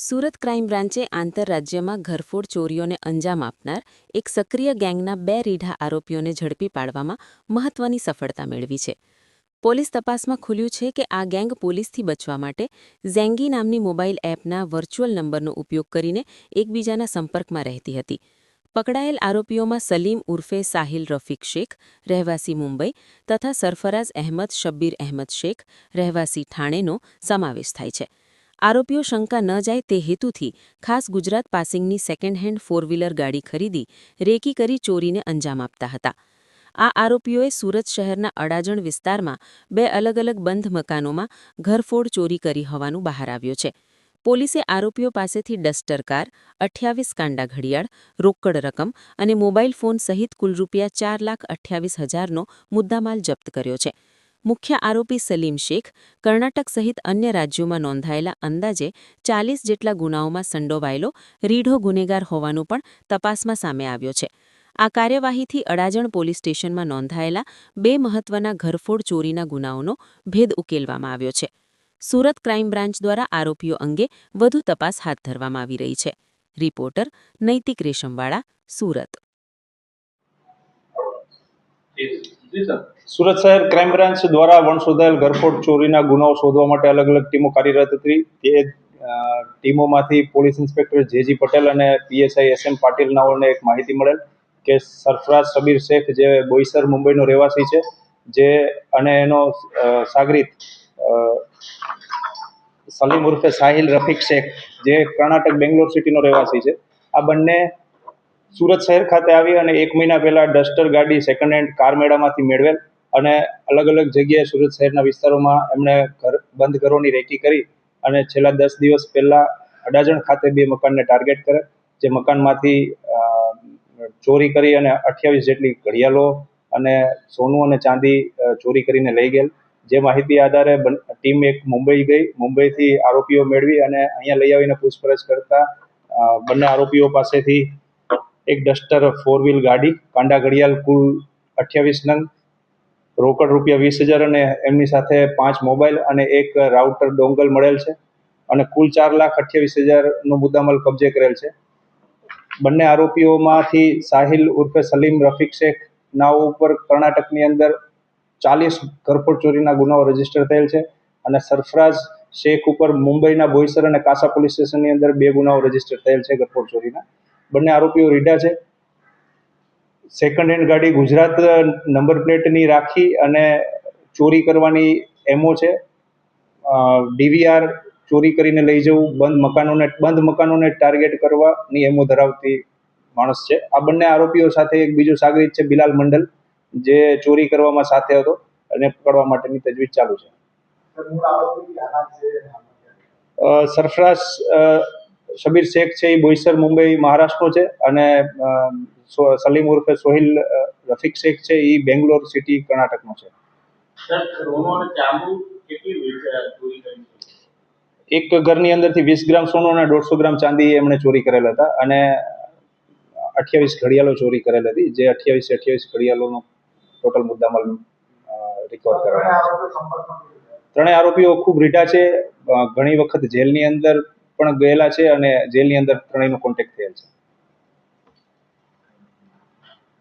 Surat crime બ્રાન્ચે આંતરરાજ્યમાં ઘરફોડ ચોરીઓને અંજામ આપનાર એક સક્રિય ગેંગના 2 રીઢા આરોપીઓને ઝડપી પાડવામાં મહત્વની સફળતા મેળવી છે. પોલીસ તપાસમાં ખુલ્યું છે કે આ ગેંગ પોલીસથી બચવા માટે ઝેંગી નામની મોબાઈલ એપના વર્ચ્યુઅલ નંબરનો ઉપયોગ કરીને એકબીજાના સંપર્કમાં રહેતી હતી. પકડાયેલ આરોપીઓમાં સલીમ ઉર્ફે સાહિલ રફીક શેખ, રહેવાસી મુંબઈ, તથા સરફરાઝ અહેમદ શબ્બીર અહેમદ શેખ, રહેવાસી ઠાણેનો સમાવેશ થાય છે. આરોપીઓ શંકા ન જાય તે હેતુથી ખાસ ગુજરાત પાસિંગની સેકન્ડ હેન્ડ 4 વ્હીલર ગાડી ખરીદી રેકી કરી ચોરીને અંજામ આપતા હતા. આ આરોપીઓએ સુરત શહેરના અડાજણ વિસ્તારમાં 2 અલગ અલગ બંધ મકાનોમાં ઘરફોડ ચોરી કરી હોવાનું બહાર આવ્યું છે. પોલીસે આરોપીઓ પાસેથી ડસ્ટર કાર, 28 કાંડા ઘડિયાળ, રોકડ રકમ અને મોબાઈલ ફોન સહિત કુલ રૂપિયા 4,28,000નો મુદ્દામાલ જપ્ત કર્યો છે. મુખ્ય આરોપી સલીમ શેખ કર્ણાટક સહિત અન્ય રાજ્યોમાં નોંધાયેલા અંદાજે 40 જેટલા ગુનાઓમાં સંડોવાયેલો રીઢો ગુનેગાર હોવાનું પણ તપાસમાં સામે આવ્યો છે. આ કાર્યવાહીથી અડાજણ પોલીસ સ્ટેશનમાં નોંધાયેલા 2 મહત્વના ઘરફોડ ચોરીના ગુનાઓનો ભેદ ઉકેલવામાં આવ્યો છે. સુરત ક્રાઇમ બ્રાન્ચ દ્વારા આરોપીઓ અંગે વધુ તપાસ હાથ ધરવામાં આવી રહી છે. રિપોર્ટર નૈતિક રેશમવાળા, સુરત. સુરત શહેર ક્રાઇમ બ્રાન્ચ દ્વારા વણશોધાયેલ ઘરફોડ ચોરીના ગુનાઓ શોધવા માટે અલગ અલગ ટીમો કાર્યરત હતી. તે ટીમોમાંથી પોલીસ ઇન્સ્પેક્ટર જેજી પટેલ અને પીએસઆઈ એસએમ પાટીલ નાઓને એક માહિતી મળેલ કે સરફરાઝ શબીર શેખ, જે બોઈસર મુંબઈનો રહેવાસી છે, જે અને એનો સાગરીત સલીમ ઉર્ફે સાહિલ રફીક શેખ, જે કર્ણાટક બેંગ્લોર સિટીનો રહેવાસી છે, આ બંને સુરત શહેર ખાતે આવી અને 1 મહિના પહેલા ડસ્ટર ગાડી સેકન્ડ હેન્ડ કાર મેળામાંથી મેળવેલ અને અલગ અલગ જગ્યાએ સુરત શહેરના વિસ્તારોમાં એમણે બંધ ઘરોની રેકી કરી અને છેલ્લા 10 દિવસ પહેલા અડાજણ ખાતે 2 મકાનને ટાર્ગેટ કરે, જે મકાનમાંથી ચોરી કરી અને 28 જેટલી ઘડિયાળો અને સોનું અને ચાંદી ચોરી કરીને લઈ ગયેલ. જે માહિતી આધારે ટીમ એક મુંબઈ ગઈ, મુંબઈથી આરોપીઓ મેળવી અને અહીંયા લઈ આવીને પૂછપરછ કરતા બંને આરોપીઓ પાસેથી એક ડસ્ટર 4 વ્હીલ ગાડી, કાંડા ઘડિયાળ કુલ 28 નંગ, રોકડ રૂપિયા 20,000 અને એમની સાથે 5 મોબાઈલ અને એક રાઉટર ડોંગલ મળેલ છે અને કુલ 4,28,000નો મુદ્દામાલ કબજે કરેલ છે. બંને આરોપીઓમાંથી સાહિલ ઉર્ફે સલીમ રફીક શેખ નાઓ ઉપર કર્ણાટકની અંદર 40 ઘરફોડ ચોરીના ગુનાઓ રજીસ્ટર થયેલ છે અને સરફરાઝ શેખ ઉપર મુંબઈના બોઈસર અને કાસા પોલીસ સ્ટેશનની અંદર 2 ગુનાઓ રજીસ્ટર થયેલ છે ઘરફોડ ચોરીના. બંને આરોપીઓ રીઢા છે. સેકન્ડ હેન્ડ ગાડી ગુજરાત નંબર પ્લેટની રાખી અને ચોરી કરવાની એમો છે. ડીવીઆર ચોરી કરીને લઈ જવું, બંધ મકાનોને ટાર્ગેટ કરવાની એમો ધરાવતી માણસ છે. આ બંને આરોપીઓ સાથે એક બીજો સાગરીત છે, બિલાલ મંડલ, જે ચોરી કરવામાં સાથે હતો અને પકડવા માટેની તજવીજ ચાલુ છે. સરફરાઝ શબીર શેખ છે, એ બોઈસર મુંબઈ મહારાષ્ટ્રનો છે અને સલીમ ઉર્ફે સોહિલ રફીક શેખ છે, એ બેંગ્લોર સિટી કર્ણાટકનો છે. એક ઘરની અંદરથી 20 ગ્રામ સોનું અને 150 ગ્રામ ચાંદી એમણે ચોરી કરેલ હતા અને 28 ઘડિયાળો ચોરી કરેલ હતી, જે 28 ઘડિયાળોનો ટોટલ મુદ્દામાલ રિકવર કરેલા. ત્રણેય આરોપીઓ ખૂબ રીઢા છે, ઘણી વખત જેલની અંદર પણ ગયેલા છે અને જેલની અંદર ત્રણેયનો કોન્ટેક્ટ થયેલ છે.